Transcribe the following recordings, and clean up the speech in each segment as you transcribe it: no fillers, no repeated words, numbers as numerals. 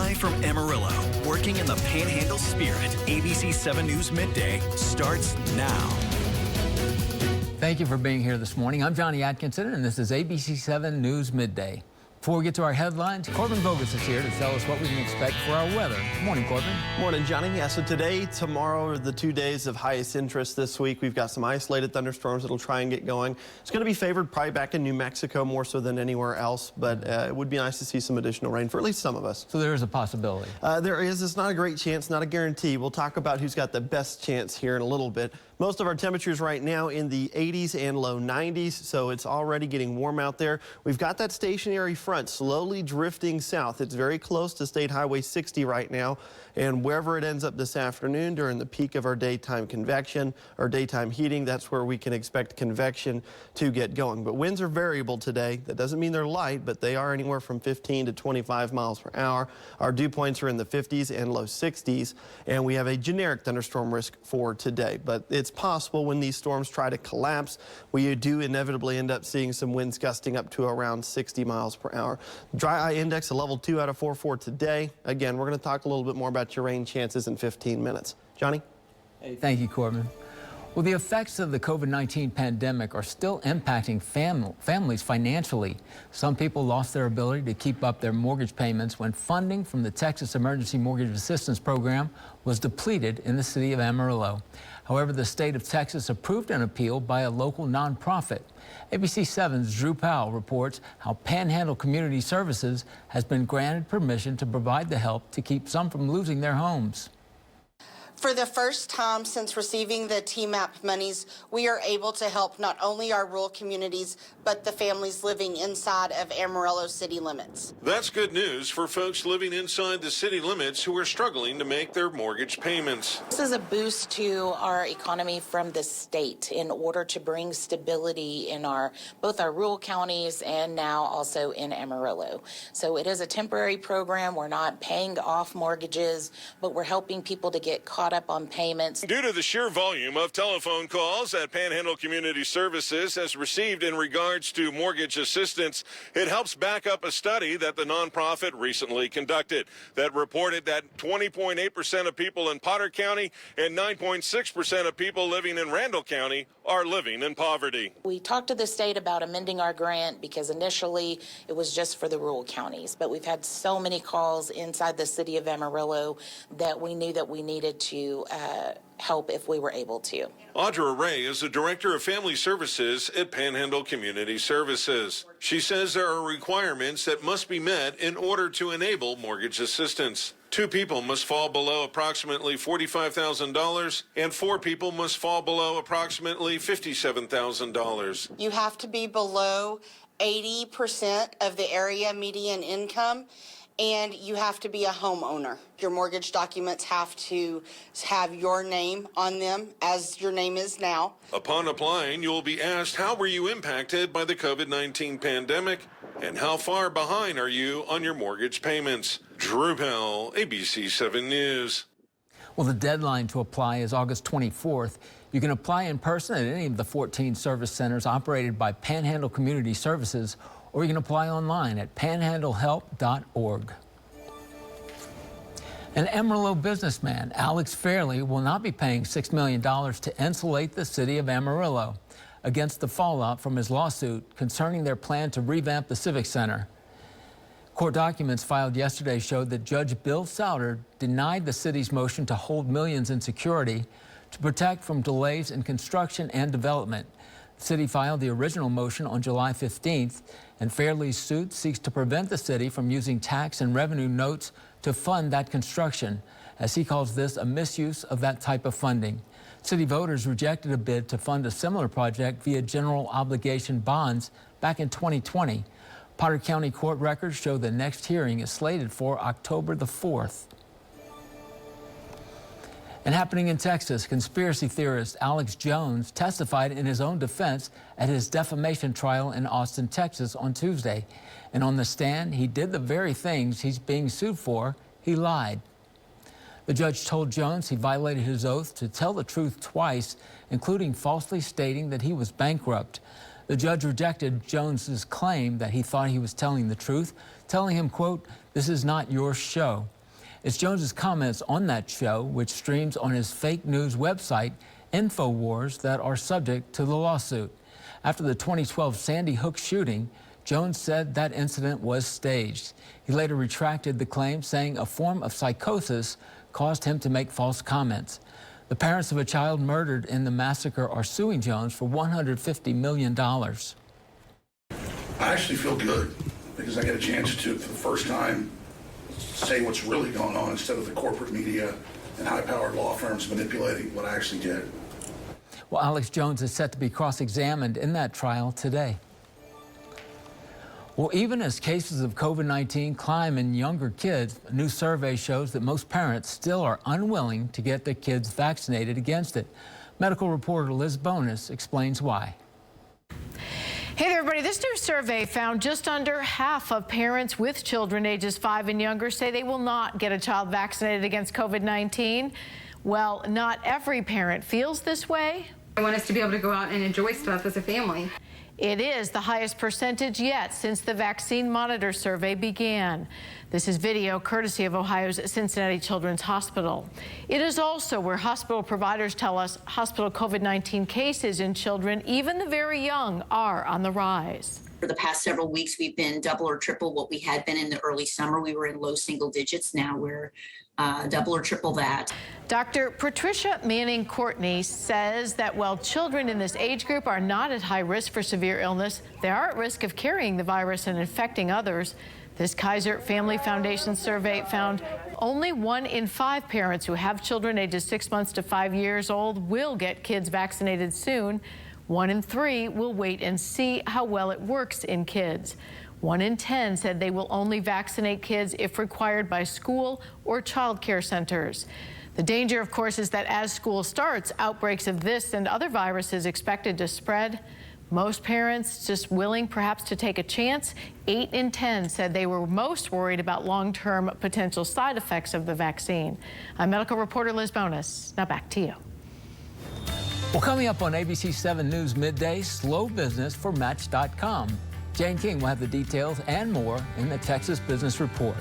Live from Amarillo, working in the Panhandle spirit, ABC7 News Midday starts now. Thank you for being here this morning. I'm Johnny Atkinson, and this is ABC7 News Midday. Before we get to our headlines, Corbin Bogus is here to tell us what we can expect for our weather. Good morning, Corbin. Morning, Johnny. Yeah, so today, tomorrow are the 2 days of highest interest this week. We've got some isolated thunderstorms that'll try and get going. It's going to be favored probably back in New Mexico more so than anywhere else, but it would be nice to see some additional rain for at least some of us. So there is a possibility. There is. It's not a great chance, not a guarantee. We'll talk about who's got the best chance here in a little bit. Most of our temperatures right now in the 80s and low 90s, so it's already getting warm out there. We've got that stationary front slowly drifting south. It's very close to State Highway 60 right now, and wherever it ends up this afternoon during the peak of our daytime convection or daytime heating, that's where we can expect convection to get going. But winds are variable today. That doesn't mean they're light, but they are anywhere from 15 to 25 miles per hour. Our dew points are in the 50s and low 60s, and we have a generic thunderstorm risk for today. But it's possible when these storms try to collapse, we do inevitably end up seeing some winds gusting up to around 60 miles per hour. Dry eye index a level 2 out of 4 for today. Again, we're going to talk a little bit more about your rain chances in 15 minutes. Johnny? Hey, thank you, Corbin. Well, the effects of the COVID-19 pandemic are still impacting families financially. Some people lost their ability to keep up their mortgage payments when funding from the Texas Emergency Mortgage Assistance Program was depleted in the city of Amarillo. However, the state of Texas approved an appeal by a local nonprofit. ABC7's Drew Powell reports how Panhandle Community Services has been granted permission to provide the help to keep some from losing their homes. For the first time since receiving the TMAP monies, we are able to help not only our rural communities, but the families living inside of Amarillo city limits. That's good news for folks living inside the city limits who are struggling to make their mortgage payments. This is a boost to our economy from the state in order to bring stability in both our rural counties and now also in Amarillo. So it is a temporary program. We're not paying off mortgages, but we're helping people to get caught up on payments. Due to the sheer volume of telephone calls that Panhandle Community Services has received in regards to mortgage assistance, it helps back up a study that the nonprofit recently conducted that reported that 20.8% of people in Potter County and 9.6% of people living in Randall County are living in poverty. We talked to the state about amending our grant because initially it was just for the rural counties, but we've had so many calls inside the city of Amarillo that we knew that we needed to help if we were able to. Audra Ray is the Director of Family Services at Panhandle Community Services. She says there are requirements that must be met in order to enable mortgage assistance. 2 people must fall below approximately $45,000 and 4 people must fall below approximately $57,000. You have to be below 80% of the area median income, and you have to be a homeowner. Your mortgage documents have to have your name on them, as your name is now. Upon applying, you'll be asked how were you impacted by the COVID-19 pandemic and how far behind are you on your mortgage payments. Drew Powell, ABC7 News. Well, the deadline to apply is August 24th. You can apply in person at any of the 14 service centers operated by Panhandle Community Services, or you can apply online at panhandlehelp.org. An Amarillo businessman, Alex Fairley, will not be paying $6 million to insulate the city of Amarillo against the fallout from his lawsuit concerning their plan to revamp the Civic Center. Court documents filed yesterday showed that Judge Bill Souter denied the city's motion to hold millions in security to protect from delays in construction and development. The city filed the original motion on July 15th, and Fairley's suit seeks to prevent the city from using tax and revenue notes to fund that construction, as he calls this a misuse of that type of funding. City voters rejected a bid to fund a similar project via general obligation bonds back in 2020. Potter County court records show the next hearing is slated for October the 4th. And happening in Texas, conspiracy theorist Alex Jones testified in his own defense at his defamation trial in Austin, Texas on Tuesday. And on the stand, he did the very things he's being sued for. He lied. The judge told Jones he violated his oath to tell the truth twice, including falsely stating that he was bankrupt. The judge rejected Jones's claim that he thought he was telling the truth, telling him, quote, "This is not your show." It's Jones's comments on that show, which streams on his fake news website, InfoWars, that are subject to the lawsuit. After the 2012 Sandy Hook shooting, Jones said that incident was staged. He later retracted the claim, saying a form of psychosis caused him to make false comments. The parents of a child murdered in the massacre are suing Jones for $150 million. I actually feel good because I get a chance to, for the first time, say what's really going on instead of the corporate media and high-powered law firms manipulating what I actually did. Well, Alex Jones is set to be cross-examined in that trial today. Well, even as cases of COVID-19 climb in younger kids, a new survey shows that most parents still are unwilling to get their kids vaccinated against it. Medical reporter Liz Bonus explains why. Hey there, everybody. This new survey found just under half of parents with children ages 5 and younger say they will not get a child vaccinated against COVID-19. Well, not every parent feels this way. I want us to be able to go out and enjoy stuff as a family. It is the highest percentage yet since the Vaccine Monitor survey began. This is video courtesy of Ohio's Cincinnati Children's Hospital. It is also where hospital providers tell us hospital COVID-19 cases in children, even the very young, are on the rise. For the past several weeks, we've been double or triple what we had been in the early summer. We were in low single digits. Now we're double or triple that. Dr. Patricia Manning-Courtney says that while children in this age group are not at high risk for severe illness, they are at risk of carrying the virus and infecting others. This Kaiser Family Foundation survey found only 1 in 5 parents who have children ages 6 months to 5 years old will get kids vaccinated soon. 1 in 3 will wait and see how well it works in kids. 1 in 10 said they will only vaccinate kids if required by school or child care centers. The danger, of course, is that as school starts, outbreaks of this and other viruses expected to spread. Most parents just willing perhaps to take a chance. 8 in 10 said they were most worried about long-term potential side effects of the vaccine. I'm medical reporter Liz Bonus. Now back to you. Well, coming up on ABC7 News Midday, slow business for Match.com. Jane King will have the details and more in the Texas Business Report.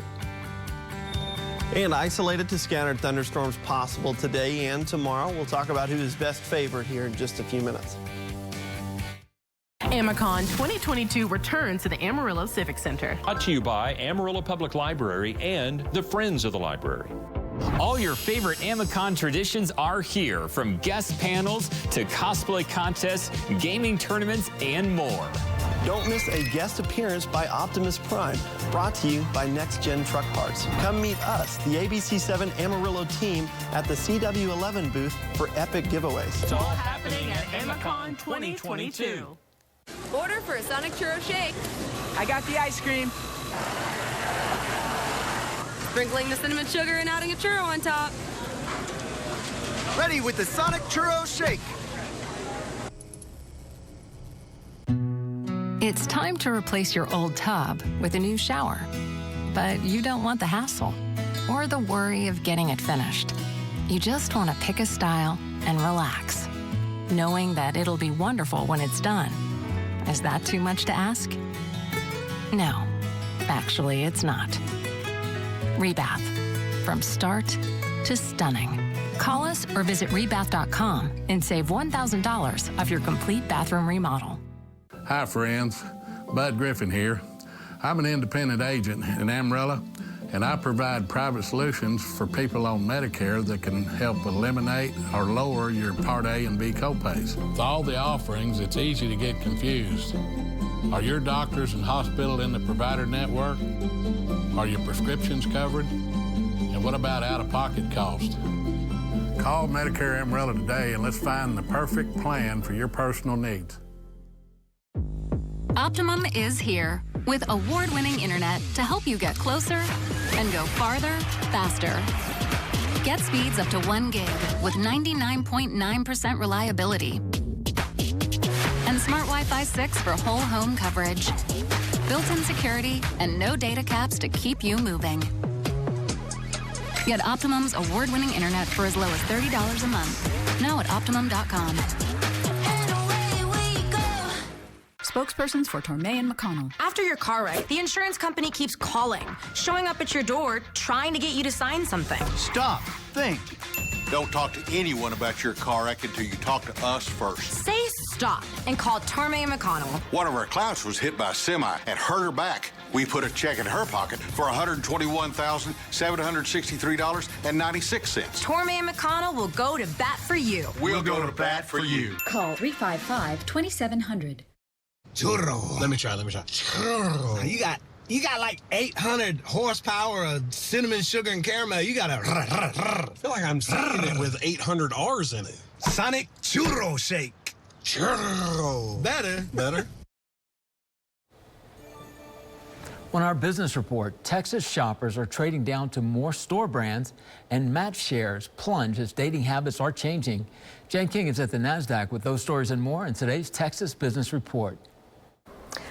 And isolated to scattered thunderstorms possible today and tomorrow. We'll talk about who is best favored here in just a few minutes. AmeriCon 2022 returns to the Amarillo Civic Center. Brought to you by Amarillo Public Library and the Friends of the Library. All your favorite AmeriCon traditions are here, from guest panels to cosplay contests, gaming tournaments, and more. Don't miss a guest appearance by Optimus Prime, brought to you by Next Gen Truck Parts. Come meet us, the ABC7 Amarillo team, at the CW11 booth for epic giveaways. It's all happening at AmeriCon 2022. Order for a Sonic Churro Shake. I got the ice cream. Sprinkling the cinnamon sugar and adding a churro on top. Ready with the Sonic Churro Shake. It's time to replace your old tub with a new shower. But you don't want the hassle or the worry of getting it finished. You just want to pick a style and relax, knowing that it'll be wonderful when it's done. Is that too much to ask? No, actually it's not. Rebath, from start to stunning. Call us or visit rebath.com and save $1,000 off your complete bathroom remodel. Hi friends, Bud Griffin here. I'm an independent agent in Amarillo, and I provide private solutions for people on Medicare that can help eliminate or lower your Part A and B copays. With all the offerings, it's easy to get confused. Are your doctors and hospital in the provider network? Are your prescriptions covered? And what about out-of-pocket cost? Call Medicare Amarillo today and let's find the perfect plan for your personal needs. Optimum is here with award-winning internet to help you get closer and go farther, faster. Get speeds up to 1 gig with 99.9% reliability. And Smart Wi-Fi 6 for whole home coverage. Built-in security and no data caps to keep you moving. Get Optimum's award-winning internet for as low as $30 a month. Now at Optimum.com. spokespersons for Tormey and McConnell. After your car wreck, the insurance company keeps calling, showing up at your door, trying to get you to sign something. Stop. Think. Don't talk to anyone about your car wreck until you talk to us first. Say stop and call Tormey and McConnell. One of our clients was hit by a semi and hurt her back. We put a check in her pocket for $121,763.96. Tormey and McConnell will go to bat for you. We'll go to bat for you. Call 355-2700. Churro. Let me try. Churro. You got like 800 horsepower of cinnamon, sugar, and caramel. You got a... I feel like I'm saying it with 800 R's in it. Sonic Churro Shake. Churro. Better. On our business report, Texas shoppers are trading down to more store brands, and match shares plunge as dating habits are changing. Jen King is at the NASDAQ with those stories and more in today's Texas Business Report.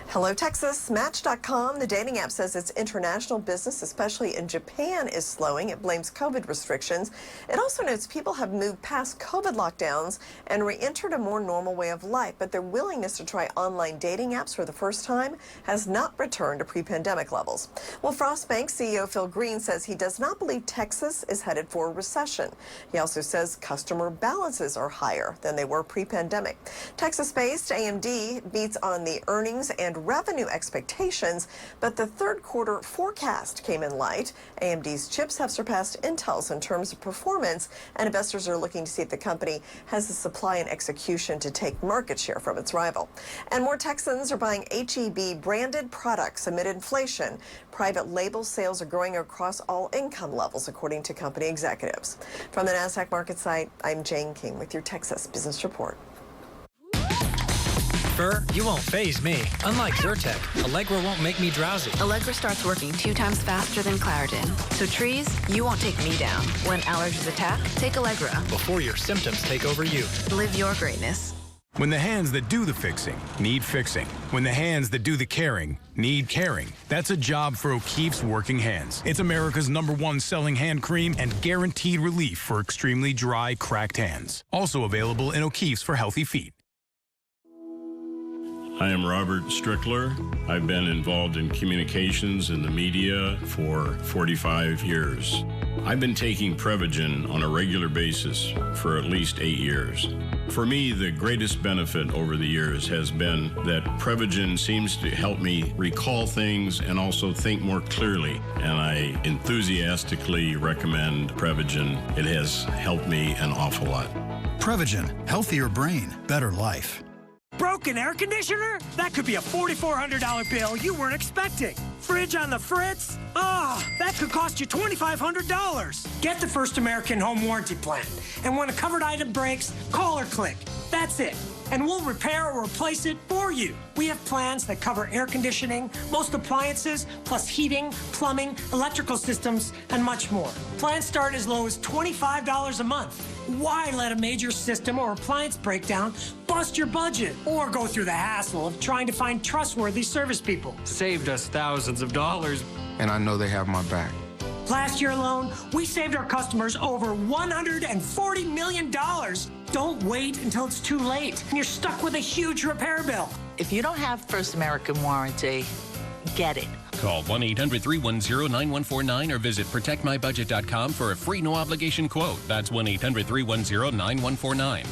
Hello, Texas. Match.com, the dating app, says its international business, especially in Japan, is slowing. It blames COVID restrictions. It also notes people have moved past COVID lockdowns and re-entered a more normal way of life, but their willingness to try online dating apps for the first time has not returned to pre-pandemic levels. Well, Frost Bank CEO Phil Green says he does not believe Texas is headed for a recession. He also says customer balances are higher than they were pre-pandemic. Texas-based AMD beats on the earnings and revenue expectations, but the third quarter forecast came in light. AMD's chips have surpassed Intel's in terms of performance, and investors are looking to see if the company has the supply and execution to take market share from its rival. And more Texans are buying HEB branded products amid inflation. Private label sales are growing across all income levels, according to company executives. From the NASDAQ market site, I'm Jane King with your Texas Business Report. You won't faze me. Unlike Zyrtec, Allegra won't make me drowsy. Allegra starts working 2 times faster than Claritin. So trees, you won't take me down. When allergies attack, take Allegra. Before your symptoms take over you. Live your greatness. When the hands that do the fixing need fixing. When the hands that do the caring need caring. That's a job for O'Keeffe's Working Hands. It's America's #1 selling hand cream and guaranteed relief for extremely dry, cracked hands. Also available in O'Keeffe's for healthy feet. I am Robert Strickler. I've been involved in communications in the media for 45 years. I've been taking Prevagen on a regular basis for at least 8 years. For me, the greatest benefit over the years has been that Prevagen seems to help me recall things and also think more clearly. And I enthusiastically recommend Prevagen. It has helped me an awful lot. Prevagen, healthier brain, better life. Broken air conditioner? That could be a $4,400 bill you weren't expecting. Fridge on the fritz? That could cost you $2,500. Get the First American Home Warranty Plan. And when a covered item breaks, call or click. That's it. And we'll repair or replace it for you. We have plans that cover air conditioning, most appliances, plus heating, plumbing, electrical systems, and much more. Plans start as low as $25 a month. Why let a major system or appliance breakdown bust your budget or go through the hassle of trying to find trustworthy service people? Saved us thousands of dollars. And I know they have my back. Last year alone, we saved our customers over $140 million. Don't wait until it's too late and you're stuck with a huge repair bill. If you don't have First American Warranty, get it. Call 1-800-310-9149 or visit protectmybudget.com for a free no-obligation quote. That's 1-800-310-9149.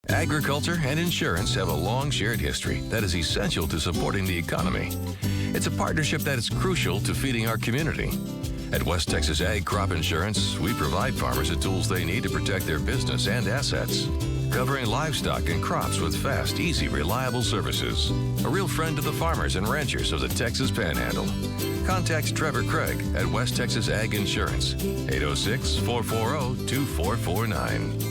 Agriculture and insurance have a long shared history that is essential to supporting the economy. It's a partnership that is crucial to feeding our community. At West Texas Ag Crop Insurance, we provide farmers the tools they need to protect their business and assets, covering livestock and crops with fast, easy, reliable services. A real friend to the farmers and ranchers of the Texas Panhandle. Contact Trevor Craig at West Texas Ag Insurance, 806-440-2449.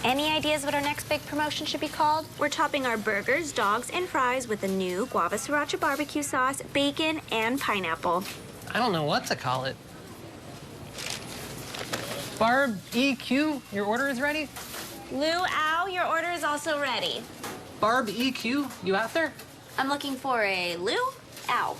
Any ideas what our next big promotion should be called? We're topping our burgers, dogs, and fries with a new guava sriracha barbecue sauce, bacon, and pineapple. I don't know what to call it. Barb EQ, your order is ready? Luau, your order is also ready. Barb EQ, you out there? I'm looking for a luau.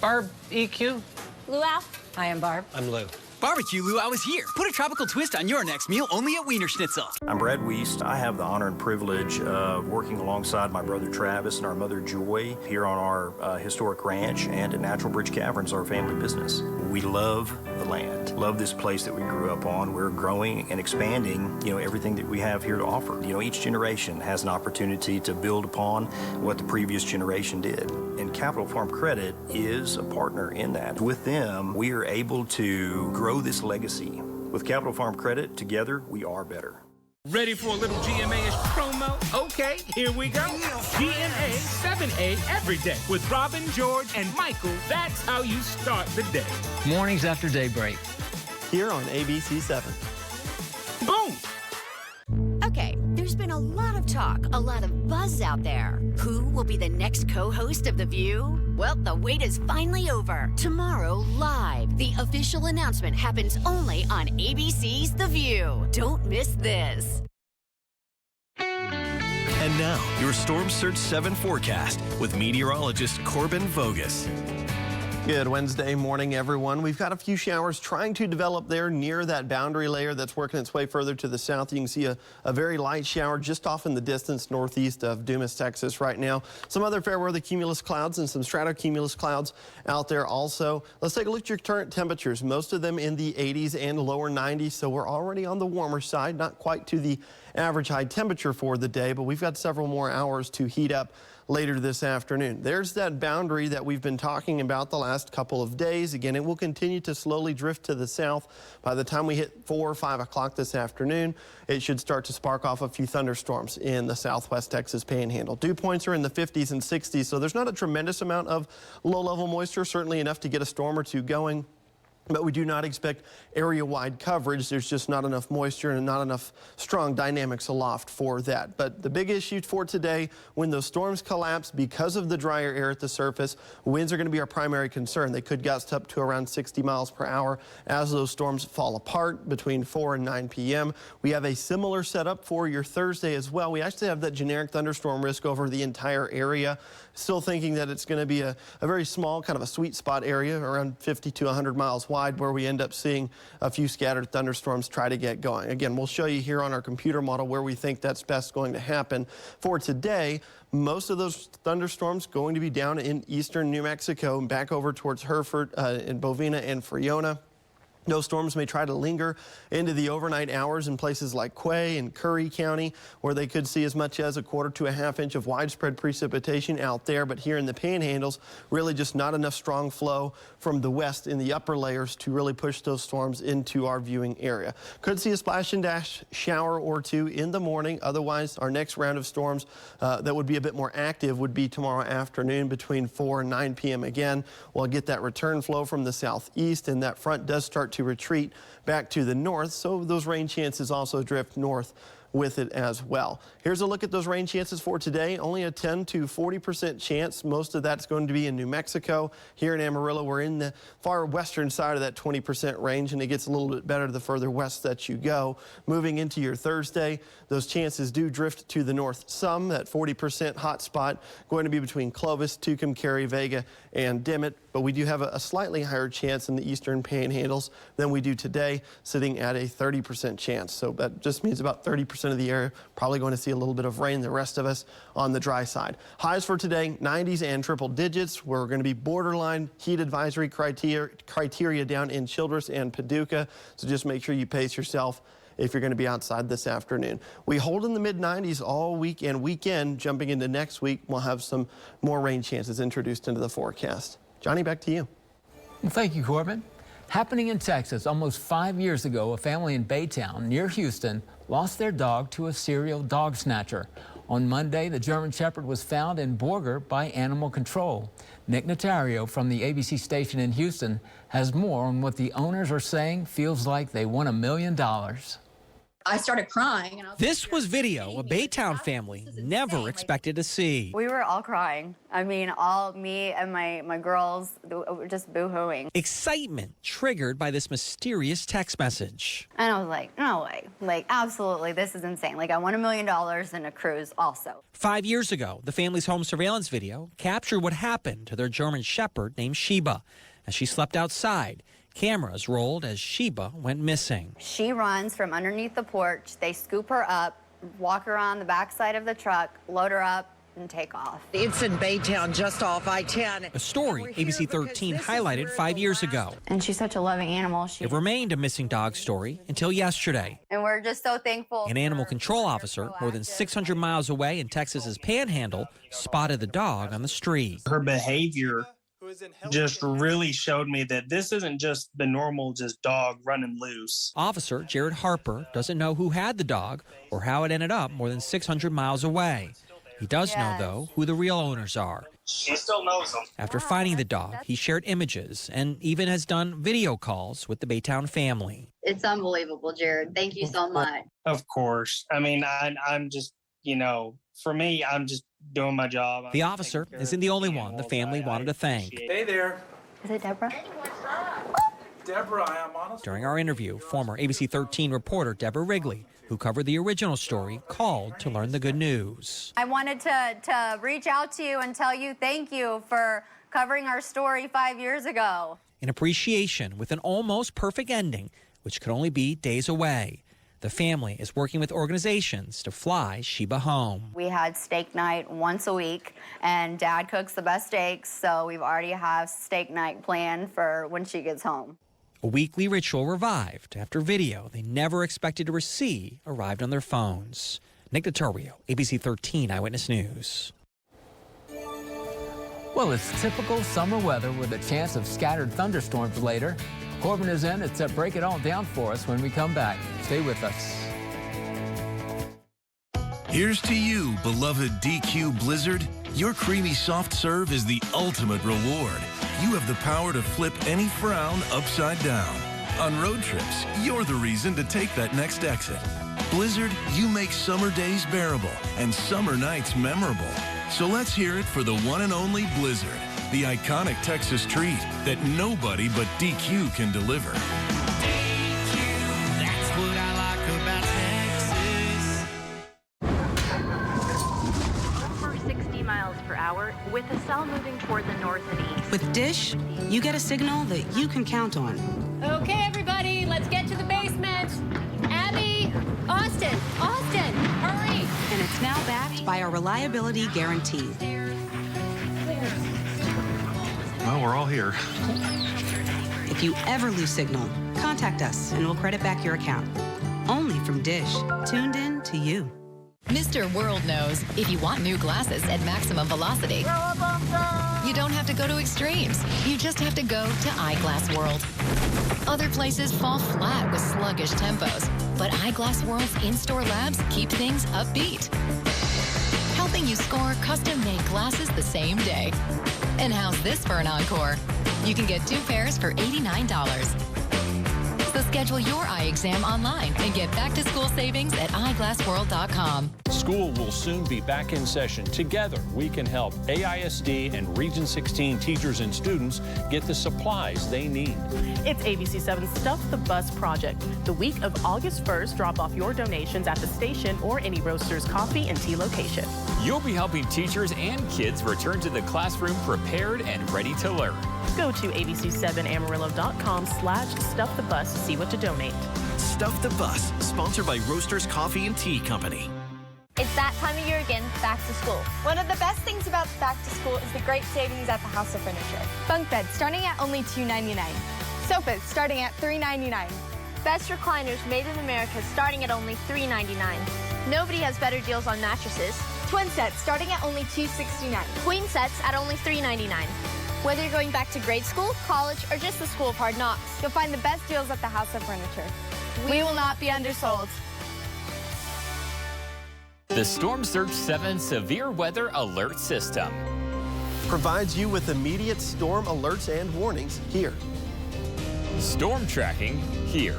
Barb EQ. Luau. Hi, I'm Barb. I'm Lou. Barbecue, Lou, I was here. Put a tropical twist on your next meal only at Wiener Schnitzel. I'm Brad Wiest. I have the honor and privilege of working alongside my brother Travis and our mother Joy here on our historic ranch and at Natural Bridge Caverns, our family business. We love the land, love this place that we grew up on. We're growing and expanding, everything that we have here to offer. Each generation has an opportunity to build upon what the previous generation did. And Capital Farm Credit is a partner in that. With them, we are able to grow this legacy. With Capital Farm Credit, together, we are better. Ready for a little GMA-ish promo? Okay, here we go. GMA 7A every day with Robin, George, and Michael. That's how you start the day. Mornings after daybreak. Here on ABC7. Boom! Okay, there's been a lot of talk, a lot of buzz out there. Who will be the next co-host of The View? Well, the wait is finally over. Tomorrow, live. The official announcement happens only on ABC's The View. Don't miss this. And now, your Storm Surge 7 forecast with meteorologist Corbin Vogus. Good Wednesday morning, everyone. We've got a few showers trying to develop there near that boundary layer that's working its way further to the south. You can see a very light shower just off in the distance northeast of Dumas, Texas right now. Some other fair weather cumulus clouds and some stratocumulus clouds out there also. Let's take a look at your current temperatures. Most of them in the 80s and lower 90s, so we're already on the warmer side, not quite to the average high temperature for the day, but we've got several more hours to heat up later this afternoon. There's that boundary that we've been talking about the last couple of days. Again, it will continue to slowly drift to the south. By the time we hit 4 or 5 o'clock this afternoon, it should start to spark off a few thunderstorms in the southwest Texas panhandle. Dew points are in the 50s and 60s, so there's not a tremendous amount of low-level moisture, certainly enough to get a storm or two going. But we do not expect area-wide coverage. There's just not enough moisture and not enough strong dynamics aloft for that. But the big issue for today, when those storms collapse because of the drier air at the surface, winds are going to be our primary concern. They could gust up to around 60 miles per hour as those storms fall apart between 4 and 9 p.m. We have a similar setup for your Thursday as well. We actually have that generic thunderstorm risk over the entire area. Still thinking that it's going to be a very small, kind of a sweet spot area, around 50 to 100 miles wide, where we end up seeing a few scattered thunderstorms try to get going. Again, we'll show you here on our computer model where we think that's best going to happen. For today, most of those thunderstorms going to be down in eastern New Mexico and back over towards Hereford and Bovina and Friona. Those storms may try to linger into the overnight hours in places like Quay and Curry County, where they could see as much as 1/4 to 1/2 inch of widespread precipitation out there. But here in the panhandles, really just not enough strong flow from the west in the upper layers to really push those storms into our viewing area. Could see a splash and dash shower or two in the morning. Otherwise, our next round of storms that would be a bit more active would be tomorrow afternoon between 4 and 9 p.m. Again, we'll get that return flow from the southeast, and that front does start to retreat back to the north, so those rain chances also drift north with it as well. Here's a look at those rain chances for today. Only a 10 to 40% chance. Most of that's going to be in New Mexico. Here in Amarillo, we're in the far western side of that 20% range, and it gets a little bit better the further west that you go. Moving into your Thursday, those chances do drift to the north some. That 40% hot spot going to be between Clovis, Tucumcari, Vega, and Dimmitt. But we do have a slightly higher chance in the eastern panhandles than we do today, sitting at a 30% chance. So that just means about 30% of the area probably going to see a little bit of rain. The rest of us on the dry side. Highs for today, 90s and triple digits. We're going to be borderline heat advisory criteria down in Childress and Paducah. So just make sure you pace yourself if you're going to be outside this afternoon. We hold in the mid-90s all week and weekend. Jumping into next week, we'll have some more rain chances introduced into the forecast. Johnny, back to you. Well, thank you, Corbin. Happening in Texas, almost 5 years ago, a family in Baytown near Houston lost their dog to a serial dog snatcher. On Monday, the German Shepherd was found in Borger by Animal Control. Nick Notario from the ABC station in Houston has more on what the owners are saying feels like they won $1 million. I started crying. And this was video a Baytown family never expected to see. We were all crying. I mean, me and my girls were just boo-hooing. Excitement triggered by this mysterious text message. And I was like, no way. Like, absolutely, this is insane. Like, I won $1 million in a cruise also. 5 years ago, the family's home surveillance video captured what happened to their German Shepherd named Sheba as she slept outside Cameras rolled as Sheba went missing. She runs from underneath the porch. They scoop her up, walk her on the backside of the truck, load her up, and take off. It's in Baytown, just off I-10. A story ABC 13 highlighted 5 years ago. And she's such a loving animal. It remained a missing dog story until yesterday. And we're just so thankful. An animal control officer more than 600 miles away in Texas's Panhandle spotted the dog on the street. Her behavior just really showed me that this isn't just the normal dog running loose. Officer Jared Harper doesn't know who had the dog or how it ended up more than 600 miles away. He does know, though, who the real owners are. She still knows them. After finding the dog, he shared images and even has done video calls with the Baytown family. It's unbelievable, Jared. Thank you so much. Of course. I mean, I'm just, for me, I'm just doing my job. The officer isn't the only one the family wanted to thank. Hey there. Is it Deborah? Deborah, I am honest. During our interview, former ABC 13 reporter Deborah Wrigley, who covered the original story, called to learn the good news. I wanted to reach out to you and tell you thank you for covering our story 5 years ago. In appreciation with an almost perfect ending, which could only be days away. The family is working with organizations to fly Sheba home. We had steak night once a week, and Dad cooks the best steaks, so we've already have steak night planned for when she gets home. A weekly ritual revived after video they never expected to receive arrived on their phones. Nick Vittorio, ABC 13 Eyewitness News. Well, it's typical summer weather with a chance of scattered thunderstorms later. Corbin is in. It's break it all down for us when we come back. Stay with us. Here's to you, beloved DQ Blizzard. Your creamy soft serve is the ultimate reward. You have the power to flip any frown upside down. On road trips, you're the reason to take that next exit. Blizzard, you make summer days bearable and summer nights memorable. So let's hear it for the one and only Blizzard, the iconic Texas treat that nobody but DQ can deliver. DQ, that's what I like about Texas. Over 60 miles per hour with the cell moving toward the north and east. With Dish, you get a signal that you can count on. Okay, everybody, let's get to the basement. Abby, Austin, hurry. And it's now backed by our reliability guarantee. Well, we're all here. If you ever lose signal, contact us and we'll credit back your account. Only from Dish, tuned in to you. Mr. World knows if you want new glasses at maximum velocity, you don't have to go to extremes. You just have to go to Eyeglass World. Other places fall flat with sluggish tempos, but Eyeglass World's in-store labs keep things upbeat, helping you score custom-made glasses the same day. And how's this for an encore? You can get 2 pairs for $89. So schedule your eye exam online and get back-to-school savings at eyeglassworld.com. School will soon be back in session. Together, we can help AISD and Region 16 teachers and students get the supplies they need. It's ABC7's Stuff the Bus project. The week of August 1st, drop off your donations at the station or any Roasters coffee and tea location. You'll be helping teachers and kids return to the classroom prepared and ready to learn. Go to abc7amarillo.com/stuffthebus to see what to donate. Stuff the Bus, sponsored by Roasters Coffee and Tea Company. It's that time of year again, back to school. One of the best things about back to school is the great savings at the House of Furniture. Bunk beds starting at only $2.99. Sofas starting at $3.99. Best recliners made in America starting at only $3.99. Nobody has better deals on mattresses. Twin sets starting at only $2.69. Queen sets at only $3.99. Whether you're going back to grade school, college, or just the school of hard knocks, you'll find the best deals at the House of Furniture. We will not be undersold. The Storm Surge 7 Severe Weather Alert System provides you with immediate storm alerts and warnings here. Storm tracking here.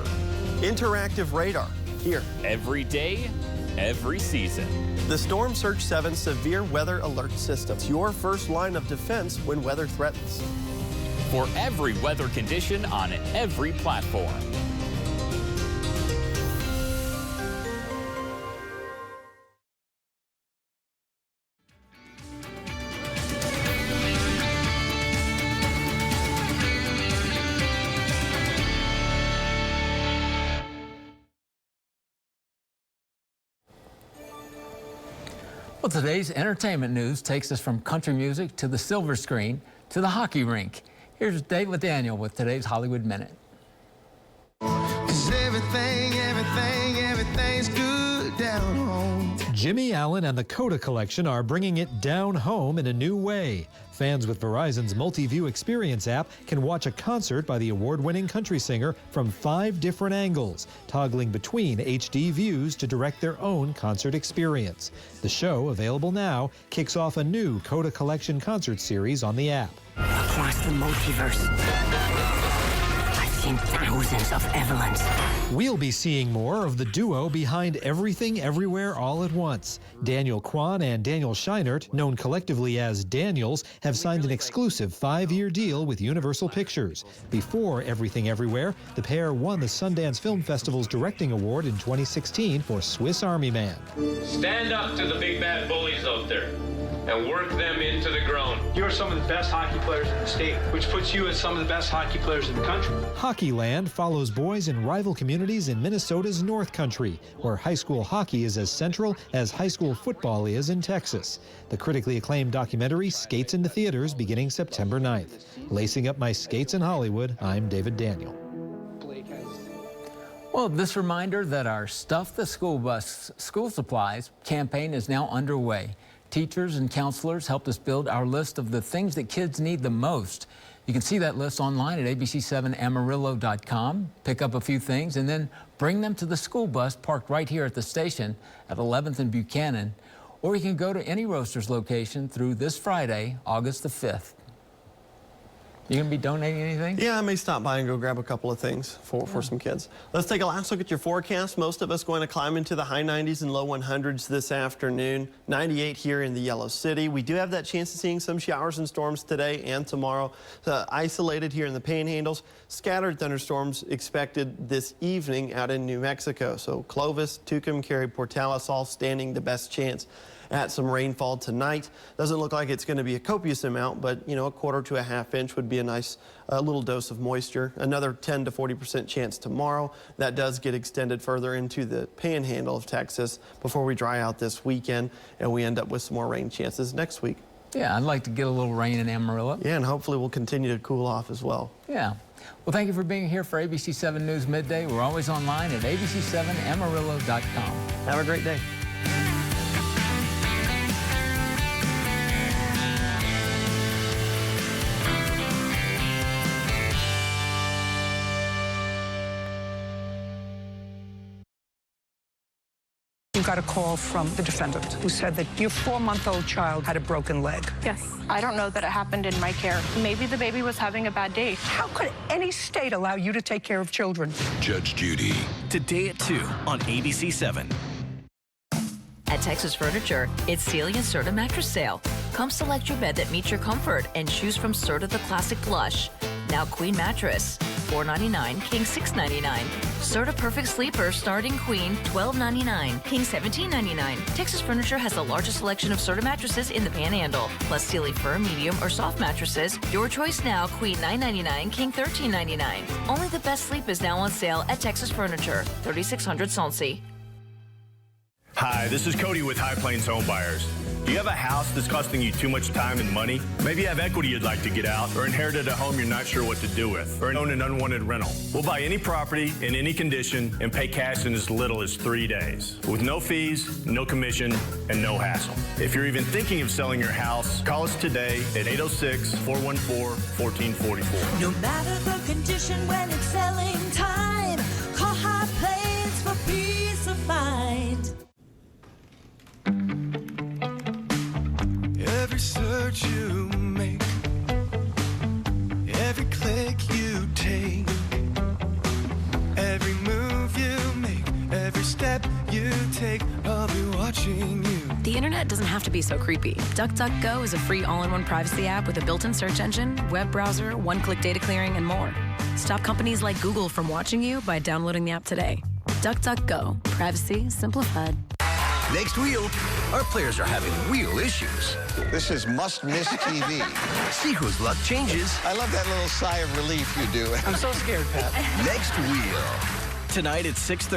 Interactive radar here. Every day, every season. The Storm Surge 7 Severe Weather Alert System. It's your first line of defense when weather threatens. For every weather condition on every platform. Well, today's entertainment news takes us from country music to the silver screen to the hockey rink. Here's Dave Daniel with today's Hollywood Minute. 'Cause everything's good down home. Jimmy Allen and the Coda Collection are bringing it down home in a new way. Fans with Verizon's Multi-View Experience app can watch a concert by the award-winning country singer from 5 different angles, toggling between HD views to direct their own concert experience. The show, available now, kicks off a new Coda Collection concert series on the app. Across the multiverse, I've seen thousands of Evelyns. We'll be seeing more of the duo behind Everything Everywhere All at Once. Daniel Kwan and Daniel Scheinert, known collectively as Daniels, have signed an exclusive 5-year deal with Universal Pictures. Before Everything Everywhere, the pair won the Sundance Film Festival's Directing Award in 2016 for Swiss Army Man. Stand up to the big bad bullies out there and work them into the ground. You're some of the best hockey players in the state, which puts you as some of the best hockey players in the country. Hockeyland follows boys in rival communities in Minnesota's North Country, where high school hockey is as central as high school football is in Texas. The critically acclaimed documentary skates into theaters beginning September 9th. Lacing up my skates in Hollywood, I'm David Daniel. Well, this reminder that our Stuff the School Bus school supplies campaign is now underway. Teachers and counselors helped us build our list of the things that kids need the most. You can see that list online at ABC7Amarillo.com. Pick up a few things and then bring them to the school bus parked right here at the station at 11th and Buchanan. Or you can go to any Roasters location through this Friday, August the 5th. You gonna be donating anything? Yeah, I may stop by and go grab a couple of things for some kids. Let's take a last look at your forecast. Most of us going to climb into the high 90s and low 100s this afternoon. 98 here in the Yellow City. We do have that chance of seeing some showers and storms today and tomorrow. Isolated here in the Panhandles. Scattered thunderstorms expected this evening out in New Mexico. So Clovis, Tucumcari, Cary, Portales all standing the best chance at some rainfall tonight. Doesn't look like it's going to be a copious amount, but you know, 1/4 to a 1/2 inch would be a nice little dose of moisture. Another 10 to 40% chance tomorrow. That does get extended further into the Panhandle of Texas before we dry out this weekend and we end up with some more rain chances next week. Yeah, I'd like to get a little rain in Amarillo. Yeah, and hopefully we'll continue to cool off as well. Yeah. Well, thank you for being here for ABC7 News Midday. We're always online at ABC7Amarillo.com. Have a great day. You got a call from the defendant who said that your 4-month-old child had a broken leg. Yes. I don't know that it happened in my care. Maybe the baby was having a bad day. How could any state allow you to take care of children? Judge Judy. Today at 2 on ABC7. At Texas Furniture, it's Celia Serta Mattress Sale. Come select your bed that meets your comfort and choose from Serta the Classic Plush. Now Queen Mattress, $4.99, King $6.99. Serta Perfect Sleeper starting Queen, $12.99, King $17.99. Texas Furniture has the largest selection of Serta mattresses in the Panhandle, plus Sealy Fur, medium, or soft mattresses. Your choice now, Queen $9.99, King $13.99. Only the best sleep is now on sale at Texas Furniture, 3600 Soncy. Hi, this is Cody with High Plains Home Buyers. Do you have a house that's costing you too much time and money? Maybe you have equity you'd like to get out, or inherited a home you're not sure what to do with, or own an unwanted rental. We'll buy any property in any condition and pay cash in as little as 3 days, with no fees, no commission, and no hassle. If you're even thinking of selling your house, call us today at 806-414-1444. No matter the condition when it's selling time, call High Plains for peace of mind. Every search you make, every click you take, every move you make, every step you take, I'll be watching you. The internet doesn't have to be so creepy. DuckDuckGo is a free all-in-one privacy app with a built-in search engine, web browser, one-click data clearing, and more. Stop companies like Google from watching you by downloading the app today. DuckDuckGo. Privacy simplified. Next wheel, our players are having wheel issues. This is must-miss TV. See whose luck changes. I love that little sigh of relief you do. I'm so scared, Pat. Next wheel. Tonight at 6:30.